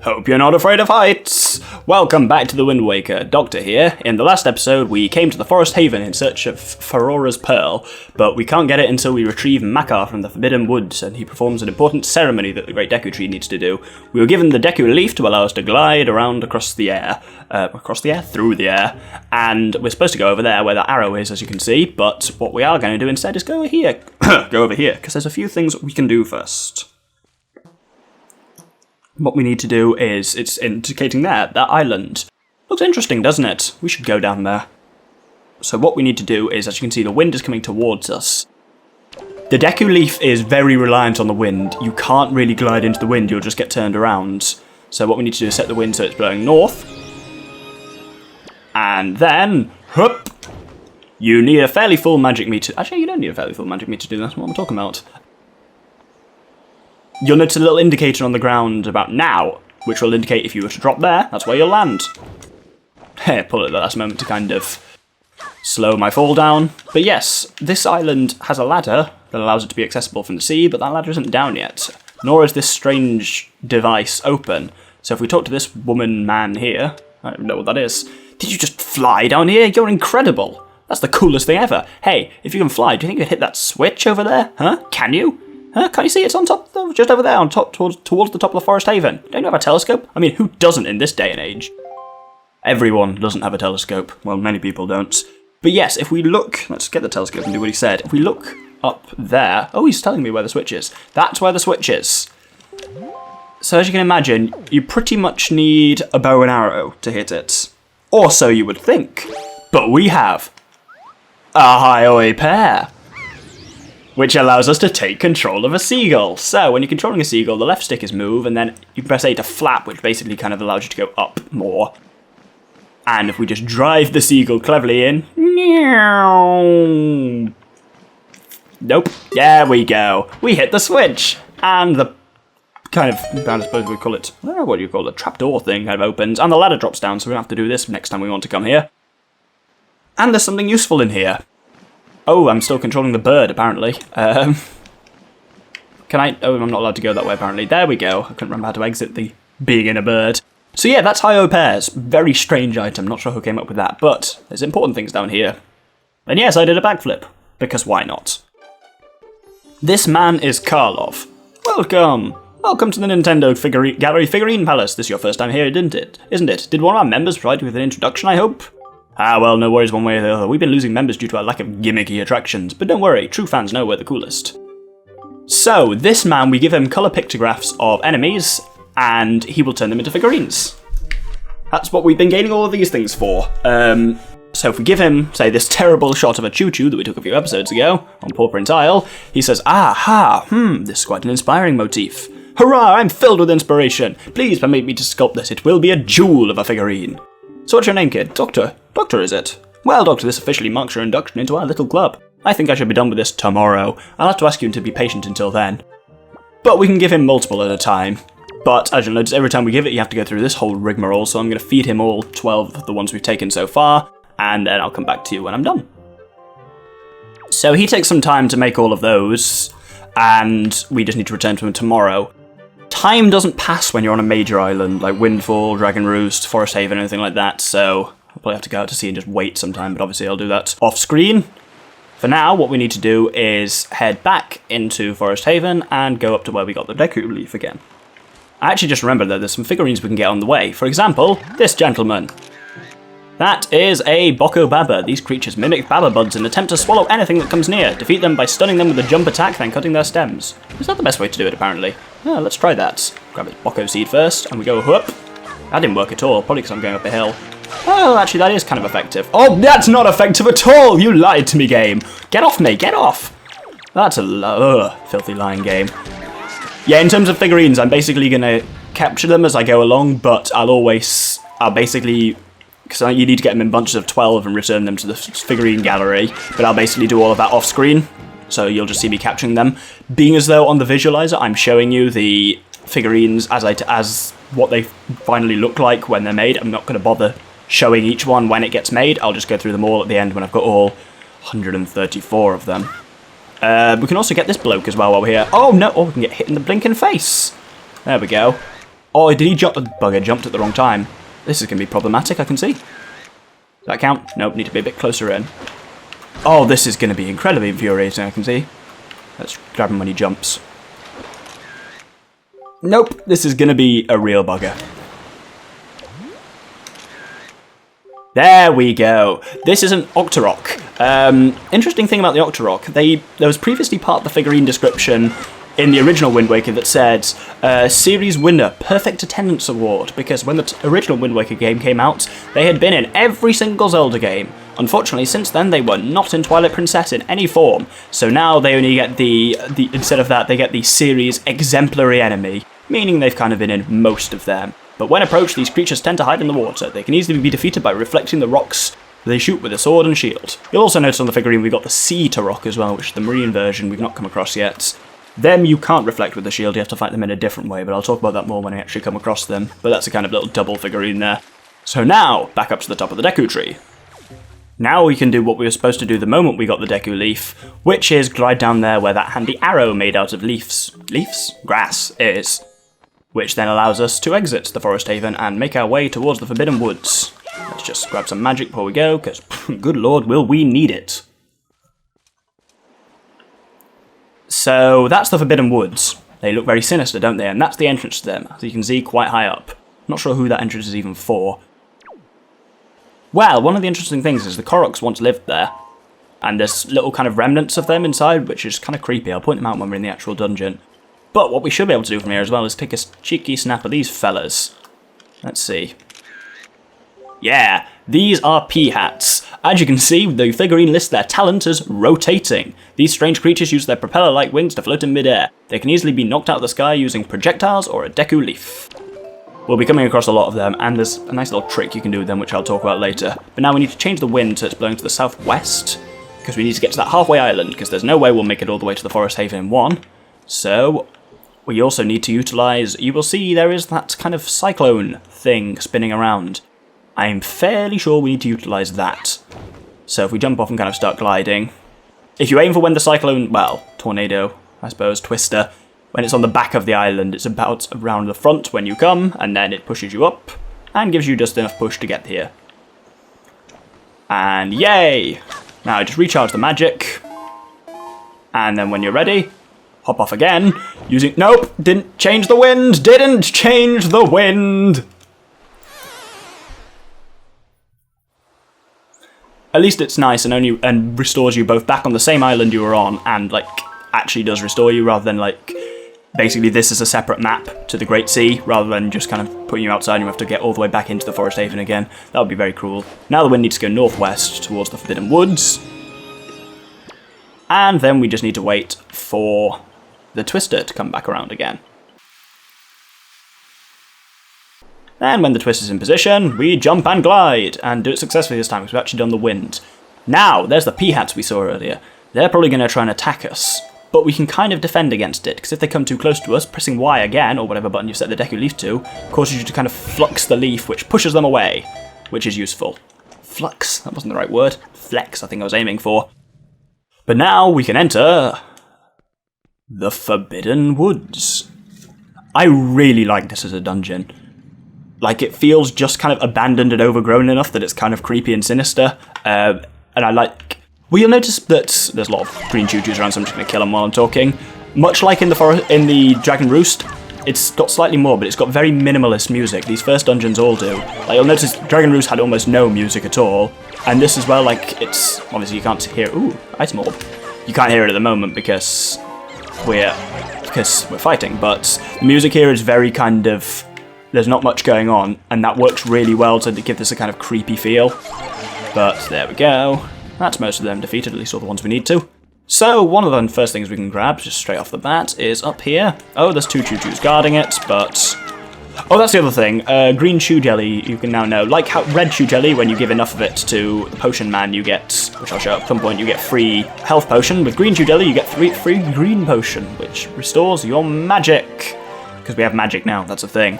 Hope you're not afraid of heights! Welcome back to the Wind Waker, Doctor here. In the last episode, we came to the Forest Haven in search of Farora's Pearl, but we can't get it until we retrieve Makar from the Forbidden Woods, and he performs an important ceremony that the Great Deku Tree needs to do. We were given the Deku Leaf to allow us to glide around across the air. Through the air. And we're supposed to go over there where that arrow is, as you can see, but what we are going to do instead is go over here. Go over here, because there's a few things we can do first. What we need to do is, it's indicating there, that island. Looks interesting, doesn't it? We should go down there. So what we need to do is, as you can see, the wind is coming towards us. The Deku Leaf is very reliant on the wind. You can't really glide into the wind, you'll just get turned around. So what we need to do is set the wind so it's blowing north. And then, hup! You need a fairly full magic meter. Actually, you don't need a fairly full magic meter to do that. What am I talking about? You'll notice a little indicator on the ground about now, which will indicate if you were to drop there, that's where you'll land. Pull it at the last moment to kind of slow my fall down. But yes, this island has a ladder that allows it to be accessible from the sea, but that ladder isn't down yet. Nor is this strange device open. So if we talk to this man here, I don't know what that is. Did you just fly down here? You're incredible. That's the coolest thing ever. Hey, if you can fly, do you think you could hit that switch over there? Huh? Can you? Huh? Can't you see it's on top, just over there, on top, towards the top of the Forest Haven? Don't you have a telescope? I mean, who doesn't in this day and age? Everyone doesn't have a telescope. Well, many people don't. But yes, if we look, let's get the telescope and do what he said. If we look up there, oh, he's telling me where the switch is. That's where the switch is. So as you can imagine, you pretty much need a bow and arrow to hit it. Or so you would think. But we have a Highway pair, which allows us to take control of a seagull. So when you're controlling a seagull, the left stick is move, and then you press A to flap, which basically kind of allows you to go up more. And if we just drive the seagull cleverly in... Nope. There we go. We hit the switch. And the kind of, I suppose we'd call it, I don't know what you call it, trapdoor thing kind of opens, and the ladder drops down, so we don't have to do this next time we want to come here. And there's something useful in here. Oh, I'm still controlling the bird, apparently. Can I? Oh, I'm not allowed to go that way, apparently. There we go. I couldn't remember how to exit the being in a bird. So yeah, that's Hi-Ho Pears. Very strange item. Not sure who came up with that, but there's important things down here. And yes, I did a backflip. Because why not? This man is Karlov. Welcome. Welcome to the Nintendo Gallery Figurine Palace. This is your first time here, isn't it? Did one of our members provide you with an introduction, I hope? Ah, well, no worries one way or the other. We've been losing members due to our lack of gimmicky attractions, but don't worry, true fans know we're the coolest. So, this man, we give him colour pictographs of enemies, and he will turn them into figurines. That's what we've been gaining all of these things for. So if we give him, say, this terrible shot of a choo-choo that we took a few episodes ago, on Paw Print Isle, he says, this is quite an inspiring motif. Hurrah, I'm filled with inspiration. Please permit me to sculpt this, it will be a jewel of a figurine. So what's your name, kid? Doctor? Doctor, is it? Well, Doctor, this officially marks your induction into our little club. I think I should be done with this tomorrow. I'll have to ask you to be patient until then. But we can give him multiple at a time. But, as you'll notice, every time we give it, you have to go through this whole rigmarole, so I'm going to feed him all 12 of the ones we've taken so far, and then I'll come back to you when I'm done. So he takes some time to make all of those, and we just need to return to him tomorrow. Time doesn't pass when you're on a major island, like Windfall, Dragon Roost, Forest Haven, anything like that, so I'll probably have to go out to sea and just wait some time, but obviously I'll do that off screen. For now, what we need to do is head back into Forest Haven and go up to where we got the Deku Leaf again. I actually just remembered that there's some figurines we can get on the way. For example, this gentleman. That is a Boko Baba. These creatures mimic Baba buds and attempt to swallow anything that comes near. Defeat them by stunning them with a jump attack, then cutting their stems. Is that the best way to do it, apparently? Yeah, let's try that. Grab this Boko seed first, and we go whoop. That didn't work at all, probably because I'm going up a hill. Oh, actually, that is kind of effective. Oh, that's not effective at all! You lied to me, game. Get off me, get off! That's a filthy lying game. Yeah, in terms of figurines, I'm basically going to capture them as I go along, but I'll basically, because you need to get them in bunches of 12 and return them to the figurine gallery, but I'll basically do all of that off screen, so you'll just see me capturing them. Being as though on the visualizer, I'm showing you the figurines as what they finally look like when they're made. I'm not going to bother showing each one when it gets made. I'll just go through them all at the end when I've got all 134 of them. We can also get this bloke as well while we're here. Oh no, we can get hit in the blinking face. There we go. Oh, did he jump? The bugger jumped at the wrong time. This is going to be problematic, I can see. Does that count? Nope, need to be a bit closer in. Oh, this is going to be incredibly infuriating, I can see. Let's grab him when he jumps. Nope, this is going to be a real bugger. There we go. This is an Octorok. Interesting thing about the Octorok, there was previously part of the figurine description in the original Wind Waker that said, Series Winner, Perfect Attendance Award, because when the original Wind Waker game came out, they had been in every single Zelda game. Unfortunately, since then, they were not in Twilight Princess in any form, so now they only get instead of that, they get the Series Exemplary Enemy, meaning they've kind of been in most of them. But when approached, these creatures tend to hide in the water. They can easily be defeated by reflecting the rocks they shoot with a sword and shield. You'll also notice on the figurine we've got the Sea Turok as well, which is the marine version we've not come across yet. Them you can't reflect with the shield, you have to fight them in a different way, but I'll talk about that more when I actually come across them. But that's a kind of little double figurine there. So now, back up to the top of the Deku tree. Now we can do what we were supposed to do the moment we got the Deku leaf, which is glide down there where that handy arrow made out of grass is, which then allows us to exit the Forest Haven and make our way towards the Forbidden Woods. Let's just grab some magic before we go, because good lord will we need it. So that's the Forbidden Woods. They look very sinister, don't they? And that's the entrance to them, as you can see quite high up. Not sure who that entrance is even for. Well, one of the interesting things is the Koroks once lived there, and there's little kind of remnants of them inside, which is kind of creepy. I'll point them out when we're in the actual dungeon. But what we should be able to do from here as well is take a cheeky snap of these fellas. Let's see. Yeah, these are P-hats. As you can see, the figurine lists their talent as rotating. These strange creatures use their propeller-like wings to float in midair. They can easily be knocked out of the sky using projectiles or a Deku leaf. We'll be coming across a lot of them, and there's a nice little trick you can do with them, which I'll talk about later. But now we need to change the wind so it's blowing to the southwest, because we need to get to that halfway island, because there's no way we'll make it all the way to the Forest Haven in one. So we also need to utilise, you will see there is that kind of cyclone thing spinning around. I'm fairly sure we need to utilise that. So if we jump off and kind of start gliding, if you aim for when the cyclone, well, tornado, I suppose, twister, when it's on the back of the island, it's about around the front when you come, and then it pushes you up, and gives you just enough push to get here. And yay! Now just recharge the magic, and then when you're ready, hop off again, using, nope, didn't change the wind, didn't change the wind! At least it's nice and restores you both back on the same island you were on, and like actually does restore you rather than like basically this is a separate map to the Great Sea rather than just kind of putting you outside and you have to get all the way back into the Forest Haven again. That would be very cruel. Now the wind needs to go northwest towards the Forbidden Woods, and then we just need to wait for the twister to come back around again. And when the twister's in position, we jump and glide, and do it successfully this time because we've actually done the wind. Now, there's the P-hats we saw earlier. They're probably going to try and attack us, but we can kind of defend against it, because if they come too close to us, pressing Y again, or whatever button you've set the Deku Leaf to, causes you to kind of flux the leaf, which pushes them away, which is useful. Flux? That wasn't the right word. Flex, I think I was aiming for. But now we can enter the Forbidden Woods. I really like this as a dungeon. Like, it feels just kind of abandoned and overgrown enough that it's kind of creepy and sinister. And I like... Well, you'll notice that there's a lot of green choo-choos around, so I'm just going to kill them while I'm talking. Much like in the Dragon Roost, it's got slightly more, but it's got very minimalist music. These first dungeons all do. Like, you'll notice Dragon Roost had almost no music at all. And this as well, like, it's... Obviously, you can't hear... Ooh, item orb. You can't hear it at the moment because we're fighting, but the music here is very kind of... There's not much going on, and that works really well to give this a kind of creepy feel. But there we go. That's most of them defeated, at least all the ones we need to. So, one of the first things we can grab, just straight off the bat, is up here. Oh, there's two choo-choos guarding it, but... Oh, that's the other thing. Green chew jelly, you can now know. Like how red chew jelly, when you give enough of it to the potion man, you get, which I'll show at some point, you get free health potion. With green chew jelly, you get free green potion, which restores your magic. Because we have magic now, that's a thing.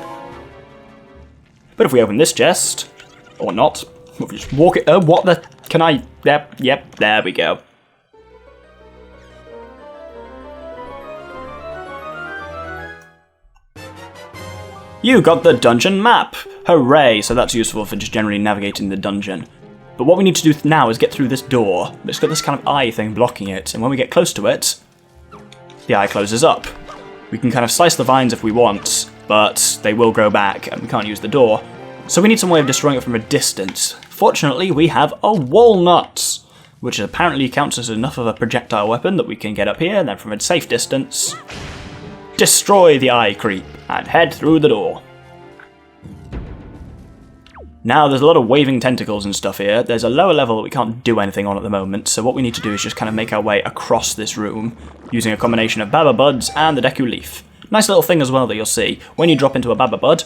But if we open this chest, or not, if we just walk it, oh, what the, can I, yep, there we go. You got the dungeon map! Hooray! So that's useful for just generally navigating the dungeon. But what we need to do now is get through this door. It's got this kind of eye thing blocking it, and when we get close to it, the eye closes up. We can kind of slice the vines if we want, but they will grow back, and we can't use the door. So we need some way of destroying it from a distance. Fortunately, we have a walnut, which apparently counts as enough of a projectile weapon that we can get up here, and then from a safe distance, destroy the eye creep, and head through the door. Now, there's a lot of waving tentacles and stuff here. There's a lower level that we can't do anything on at the moment, so what we need to do is just kind of make our way across this room, using a combination of Baba Buds and the Deku Leaf. Nice little thing as well that you'll see. When you drop into a Baba Bud,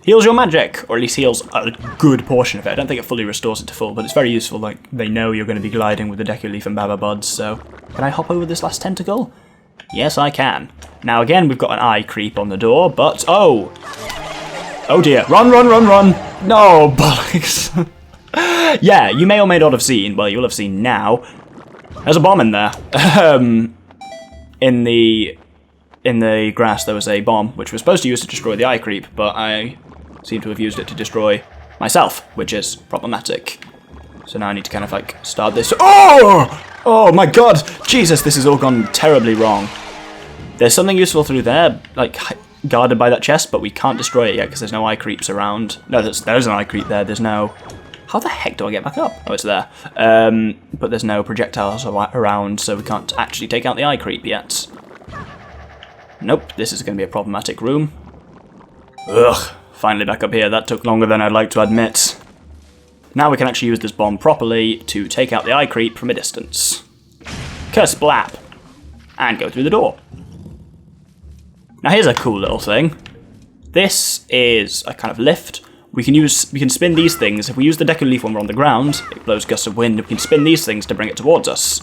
heals your magic, or at least heals a good portion of it. I don't think it fully restores it to full, but it's very useful. Like, they know you're going to be gliding with the Deku Leaf and Baba Buds, so... Can I hop over this last tentacle? Yes, I can. Now, again, we've got an eye creep on the door, but... Oh! Oh dear. Run, run, run, run! No, bollocks! Yeah, you may or may not have seen, well, you'll have seen now, there's a bomb in there. In the grass there was a bomb, which was supposed to use to destroy the eye creep, but I seem to have used it to destroy myself, which is problematic. So now I need to kind of like start this. Oh! Oh my god! Jesus, this has all gone terribly wrong. There's something useful through there, like guarded by that chest, but we can't destroy it yet because there's no eye creeps around. No, there's an eye creep there. There's no... How the heck do I get back up? Oh, it's there. But there's no projectiles around, so we can't actually take out the eye creep yet. Nope, this is going to be a problematic room. Ugh, finally back up here. That took longer than I'd like to admit. Now we can actually use this bomb properly to take out the eye creep from a distance. Kersplat! And go through the door. Now here's a cool little thing. This is a kind of lift. We can spin these things. If we use the Deku Leaf when we're on the ground, it blows gusts of wind. We can spin these things to bring it towards us.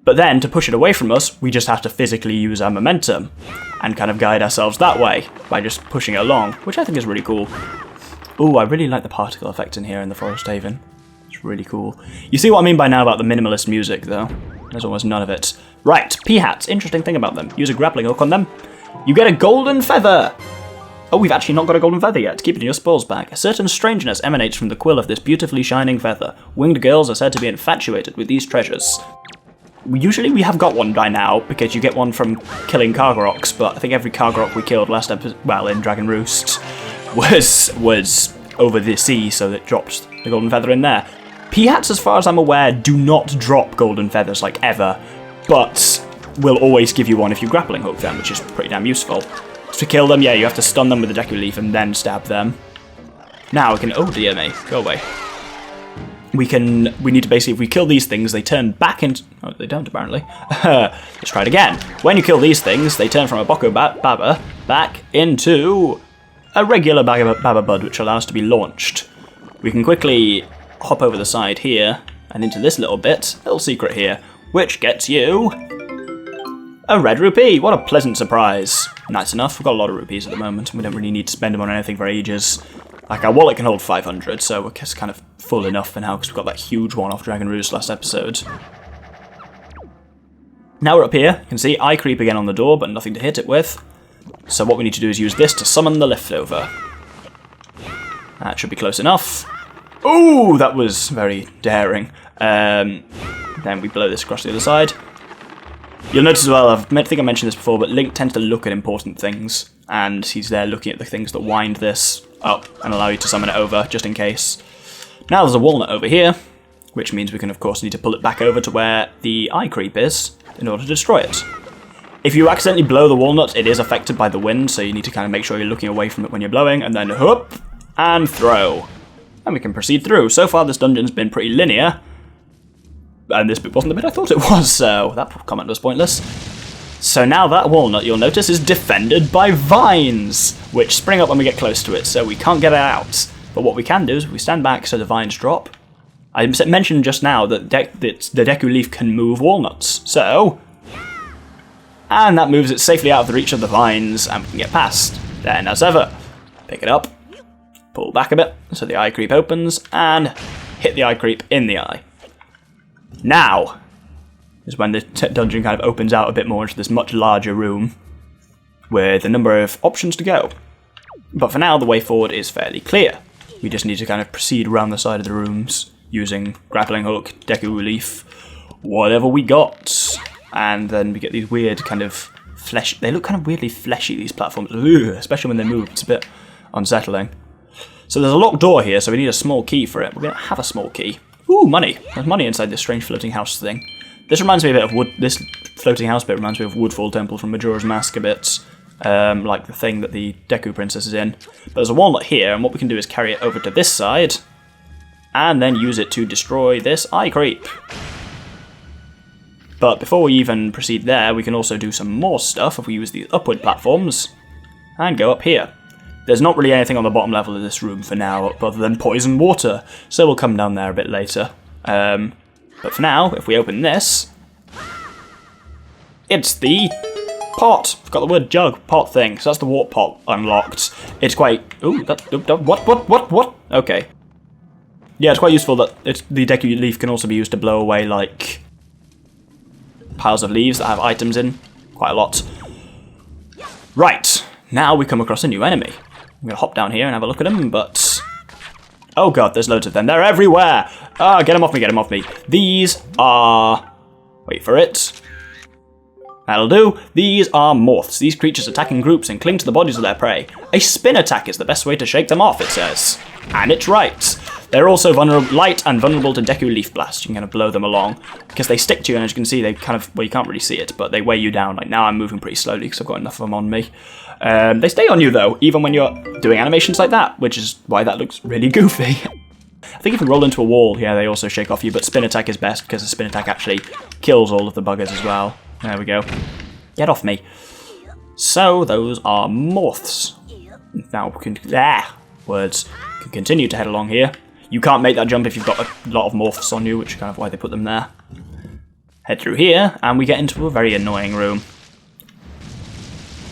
But then, to push it away from us, we just have to physically use our momentum and kind of guide ourselves that way by just pushing it along, which I think is really cool. Ooh, I really like the particle effect in here in the Forest Haven. It's really cool. You see what I mean by now about the minimalist music, though? There's almost none of it. Right, P-hats. Interesting thing about them. Use a grappling hook on them. You get a golden feather! Oh, we've actually not got a golden feather yet. Keep it in your spoils bag. A certain strangeness emanates from the quill of this beautifully shining feather. Winged girls are said to be infatuated with these treasures. Usually we have got one by now, because you get one from killing Kargoroks, but I think every Kargorok we killed last episode, well, in Dragon Roost, was over the sea, so that dropped the golden feather in there. P-hats, as far as I'm aware, do not drop golden feathers, like, ever, but will always give you one if you grappling hook them, which is pretty damn useful. To kill them, yeah, you have to stun them with the Deku Leaf and then stab them. Now we can... Oh, dear me. Go away. We need to basically... If we kill these things, they turn back into... Oh, they don't, apparently. Let's try it again. When you kill these things, they turn from a Boko Baba back into a regular Baba Bud, which allows to be launched. We can quickly hop over the side here and into this little bit, little secret here, which gets you... a red rupee! What a pleasant surprise. Nice enough, we've got a lot of rupees at the moment, and we don't really need to spend them on anything for ages. Like, our wallet can hold 500, so we're just kind of full enough for now, because we've got that huge one off Dragon Roost last episode. Now we're up here, you can see eye creep again on the door, but nothing to hit it with. So what we need to do is use this to summon the lift over. That should be close enough. Ooh, that was very daring. Then we blow this across the other side. You'll notice as well, I think I mentioned this before, but Link tends to look at important things, and he's there looking at the things that wind this up and allow you to summon it over, just in case. Now there's a walnut over here, which means we can of course need to pull it back over to where the eye creep is, in order to destroy it. If you accidentally blow the walnut, it is affected by the wind, so you need to kind of make sure you're looking away from it when you're blowing, and then whoop, and throw. And we can proceed through. So far this dungeon's been pretty linear, and this bit wasn't the bit I thought it was, so that comment was pointless. So now that walnut, you'll notice, is defended by vines, which spring up when we get close to it, so we can't get it out. But what we can do is, if we stand back so the vines drop, I mentioned just now that the Deku Leaf can move walnuts, so... And that moves it safely out of the reach of the vines, and we can get past. Then, as ever, pick it up, pull back a bit, so the eye creep opens, and hit the eye creep in the eye. Now is when the dungeon kind of opens out a bit more into this much larger room with a number of options to go. But for now, the way forward is fairly clear. We just need to kind of proceed around the side of the rooms using grappling hook, Deku Leaf, whatever we got. And then we get these weird kind of flesh. They look kind of weirdly fleshy, these platforms, ugh, especially when they move. It's a bit unsettling. So there's a locked door here, so we need a small key for it. We're going to have a small key. Ooh, money. There's money inside this strange floating house thing. This reminds me a bit of wood. This floating house bit reminds me of Woodfall Temple from Majora's Mask a bit. Like the thing that the Deku Princess is in. But there's a walnut here, and what we can do is carry it over to this side, and then use it to destroy this eye creep. But before we even proceed there, we can also do some more stuff if we use these upward platforms, and go up here. There's not really anything on the bottom level of this room for now, other than poison water, so we'll come down there a bit later. But for now, if we open this, it's the pot. I've got the word jug, pot thing, so that's the water pot unlocked. It's quite... Ooh, what? Okay. Yeah, it's quite useful that the Deku Leaf can also be used to blow away, like, piles of leaves that have items in. Quite a lot. Right, now we come across a new enemy. I'm going to hop down here and have a look at them, but... Oh god, there's loads of them. They're everywhere! Ah, get them off me, get them off me. These are... Wait for it. That'll do. These are morphs. These creatures attack in groups and cling to the bodies of their prey. A spin attack is the best way to shake them off, it says. And it's right. They're also light and vulnerable to Deku Leaf Blast. You can kind of blow them along, because they stick to you, and as you can see, they kind of... Well, you can't really see it, but they weigh you down. Like, now I'm moving pretty slowly, because I've got enough of them on me. They stay on you, though, even when you're doing animations like that, which is why that looks really goofy. I think if you roll into a wall, yeah, they also shake off you, but spin attack is best, because the spin attack actually kills all of the buggers as well. There we go. Get off me. So, those are morphs. Now we can... Words. Can continue to head along here. You can't make that jump if you've got a lot of morphs on you, which is kind of why they put them there. Head through here, and we get into a very annoying room.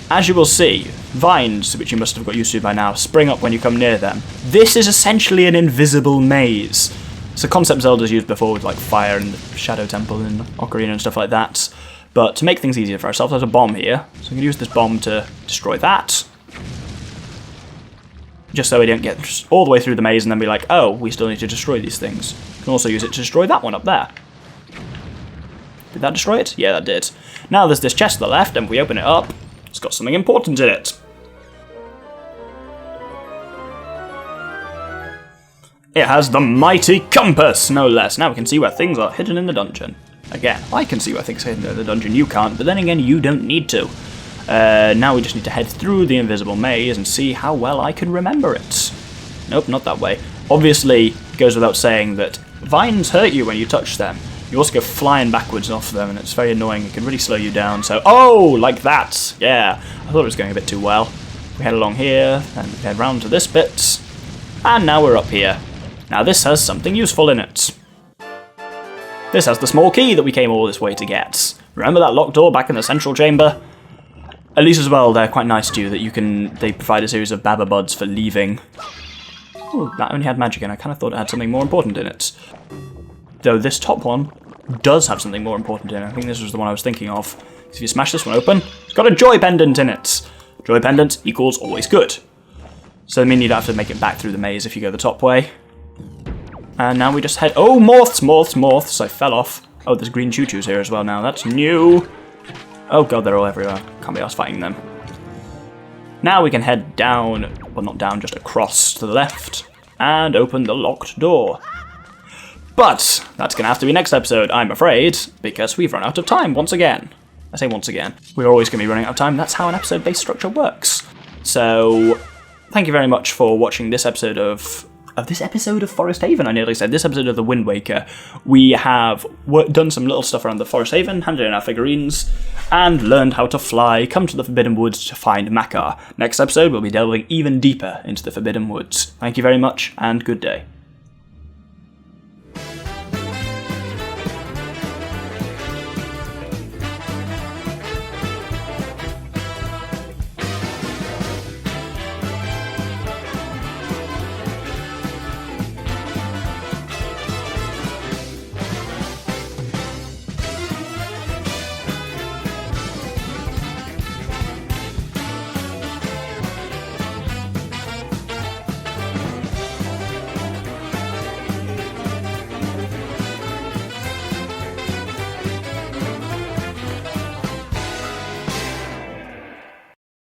As you will see, vines, which you must have got used to by now, spring up when you come near them. This is essentially an invisible maze. It's a concept Zelda's used before with like fire and the Shadow Temple and Ocarina and stuff like that. But to make things easier for ourselves, there's a bomb here. So we can use this bomb to destroy that. Just so we don't get all the way through the maze and then be like, oh, we still need to destroy these things. We can also use it to destroy that one up there. Did that destroy it? Yeah, that did. Now there's this chest to the left, and if we open it up, it's got something important in it. It has the mighty compass, no less. Now we can see where things are hidden in the dungeon. Again, I can see where things are hidden in the dungeon, you can't, but then again, you don't need to. Now we just need to head through the invisible maze and see how well I can remember it. Nope, not that way. Obviously, it goes without saying that vines hurt you when you touch them. You also go flying backwards off them, and it's very annoying. It can really slow you down, so... Oh, like that! Yeah, I thought it was going a bit too well. We head along here, and we head round to this bit, and now we're up here. Now this has something useful in it. This has the small key that we came all this way to get. Remember that locked door back in the central chamber? At least as well, they're quite nice to you that they provide a series of Baba Buds for leaving. Ooh, that only had magic, and I kind of thought it had something more important in it. Though this top one does have something more important in it. I think this was the one I was thinking of. So if you smash this one open, it's got a joy pendant in it. Joy pendant equals always good. So that means you'd have to make it back through the maze if you go the top way. And now we just head... Oh, morphs! I fell off. Oh, there's green choo-choos here as well now. That's new. Oh god, they're all everywhere. Can't be arsed fighting them. Now we can head down, well not down, just across to the left, and open the locked door. But that's going to have to be next episode, I'm afraid, because we've run out of time once again. I say once again. We're always going to be running out of time. That's how an episode-based structure works. So, thank you very much for watching this episode of Forest Haven. I nearly said this episode of The Wind Waker. We have done some little stuff around the Forest Haven, handed in our figurines, and learned how to fly, come to the Forbidden Woods to find Makar. Next episode, we'll be delving even deeper into the Forbidden Woods. Thank you very much, and good day.